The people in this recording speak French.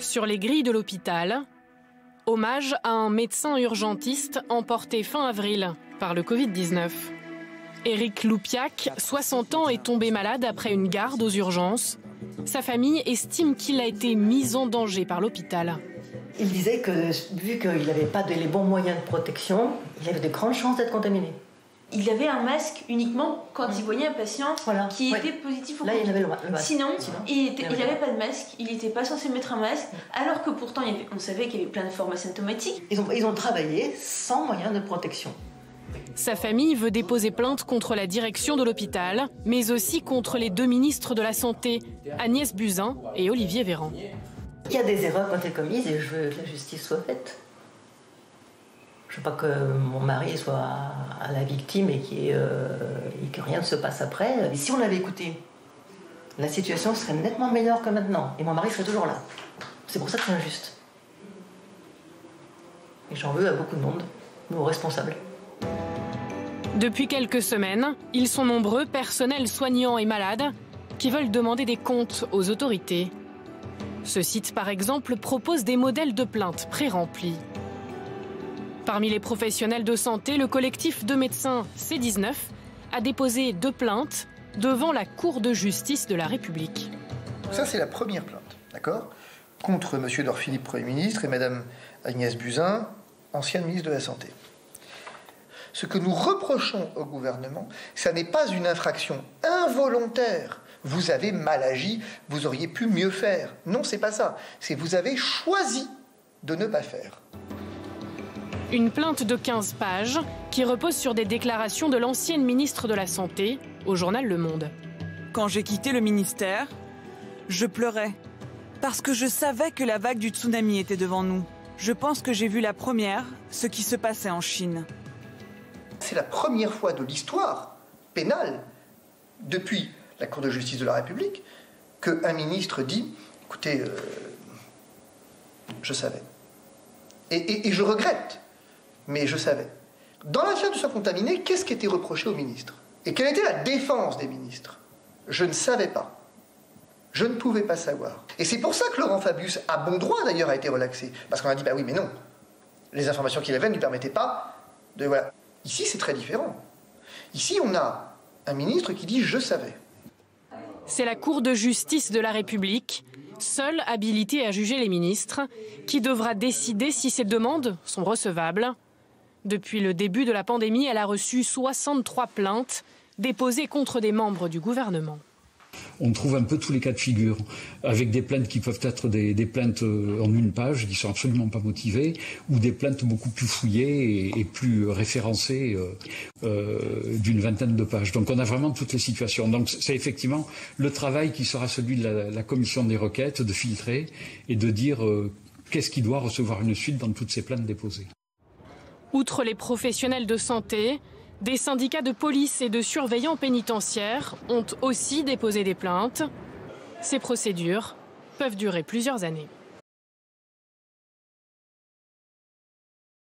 Sur les grilles de l'hôpital, hommage à un médecin urgentiste emporté fin avril par le Covid-19. Éric Loupiac, 60 ans, est tombé malade après une garde aux urgences. Sa famille estime qu'il a été mis en danger par l'hôpital. Il disait que, vu qu'il n'avait pas les bons moyens de protection, il avait de grandes chances d'être contaminé. Il avait un masque uniquement quand il voyait un patient qui était positif au Covid. Là, il avait le masque. Sinon, il n'avait pas de masque, il n'était pas censé mettre un masque, alors que pourtant, on savait qu'il y avait plein de formes asymptomatiques. Ils ont travaillé sans moyens de protection. Sa famille veut déposer plainte contre la direction de l'hôpital, mais aussi contre les deux ministres de la Santé, Agnès Buzyn et Olivier Véran. Il y a des erreurs quand elles sont commises et je veux que la justice soit faite. Je ne veux pas que mon mari soit à la victime et que rien ne se passe après. Et si on l'avait écouté, la situation serait nettement meilleure que maintenant. Et mon mari serait toujours là. C'est pour ça que c'est injuste. Et j'en veux à beaucoup de monde, nos responsables. Depuis quelques semaines, ils sont nombreux, personnels soignants et malades, qui veulent demander des comptes aux autorités. Ce site, par exemple, propose des modèles de plaintes pré-remplis. Parmi les professionnels de santé, le collectif de médecins C19 a déposé 2 plaintes devant la Cour de justice de la République. Ça, c'est la première plainte, d'accord ? Contre M. Édouard Philippe, Premier ministre, et Mme Agnès Buzyn, ancienne ministre de la Santé. Ce que nous reprochons au gouvernement, ça n'est pas une infraction involontaire. Vous avez mal agi, vous auriez pu mieux faire. Non, c'est pas ça. C'est vous avez choisi de ne pas faire. Une plainte de 15 pages qui repose sur des déclarations de l'ancienne ministre de la Santé au journal Le Monde. Quand j'ai quitté le ministère, je pleurais parce que je savais que la vague du tsunami était devant nous. Je pense que j'ai vu la première, ce qui se passait en Chine. C'est la première fois de l'histoire pénale, depuis la Cour de justice de la République, qu'un ministre dit « Écoutez, je savais. Et je regrette, mais je savais. » Dans l'affaire du sang contaminé, qu'est-ce qui était reproché aux ministres? Et quelle était la défense des ministres? Je ne savais pas. Je ne pouvais pas savoir. Et c'est pour ça que Laurent Fabius, à bon droit d'ailleurs, a été relaxé. Parce qu'on a dit « Bah oui, mais non. Les informations qu'il avait ne lui permettaient pas de... » Voilà. Ici, c'est très différent. Ici, on a un ministre qui dit « je savais ». C'est la Cour de justice de la République, seule habilitée à juger les ministres, qui devra décider si ces demandes sont recevables. Depuis le début de la pandémie, elle a reçu 63 plaintes déposées contre des membres du gouvernement. On trouve un peu tous les cas de figure, avec des plaintes qui peuvent être des plaintes en une page, qui sont absolument pas motivées, ou des plaintes beaucoup plus fouillées et plus référencées d'une vingtaine de pages. Donc on a vraiment toutes les situations. Donc c'est effectivement le travail qui sera celui de la commission des requêtes, de filtrer et de dire qu'est-ce qui doit recevoir une suite dans toutes ces plaintes déposées. Outre les professionnels de santé, des syndicats de police et de surveillants pénitentiaires ont aussi déposé des plaintes. Ces procédures peuvent durer plusieurs années.